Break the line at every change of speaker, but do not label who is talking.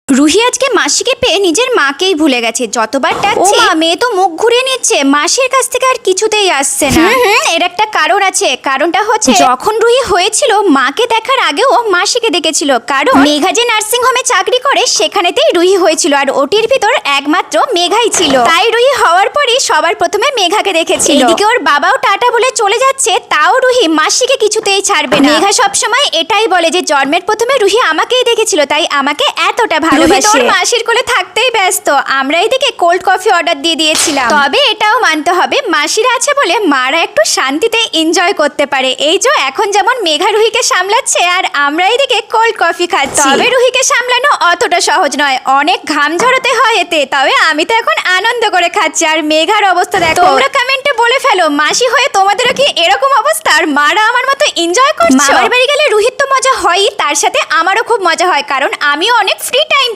রুহি আজকে মাসিকে পেয়ে নিজের মাকেই ভুলে গেছে। যতবার ডাকছে ও মা, মেয়ে তো মুখ ঘুরিয়ে নিচ্ছে, মাসির কাছ থেকে আর কিছুতেই আসছে না। এর একটা কারণ আছে। কারণটা হচ্ছে যখন রুহি হয়েছিল মাকে দেখার আগেও মাসিকে দেখেছিল, কারণ মেঘা যে নার্সিং হোমে চাকরি করে সেখানেতেই রুহি হয়েছিল, আর ওটির ভিতর একমাত্র মেঘাই ছিল। তাই রুহি হওয়ার পরই সবার প্রথমে মেঘাকে দেখেছিল। এদিকে ওর বাবাও টাটা বলে চলে যাচ্ছে, তাও রুহি মাসিকে কিছুতেই ছাড়বে না। মেঘা সবসময় এটাই বলে যে জন্মের প্রথমে রুহি আমাকেই দেখেছিল, তাই আমাকে এতটা ভালোবাসে। মাসির কোলে থাকতেই ব্যস্ত। আমরা এদিকে কোল্ড কফি অর্ডার দিয়ে দিয়েছিলাম। তবে এটাও মানতে হবে মাসিরা আছে বলে মারা একটু শান্তিতে এনজয় করতে পারে। এই যে এখন যেমন মেঘা রুহিকে সামলাচ্ছে আর আমরা এদিকে কোল্ড কফি খাচ্ছি। তবে রুহিকে সামলানো অতটা সহজ নয়, অনেক ঘাম ঝরাতে হয় এতে। তবে আমি তো এখন আনন্দ করে খাচ্ছি। আর মেঘার অবস্থা দেখো। তোমরা কমেন্টে বলে ফেলো মাসি হয়ে তোমাদেরও কি এরকম অবস্থা? আর মারা আমার মতো এনজয় করছো? মামার বাড়ি গেলে রুহির তো মজা হয়ই, তার সাথে আমারও খুব মজা হয়, কারণ আমিও অনেক ফ্রি টাইম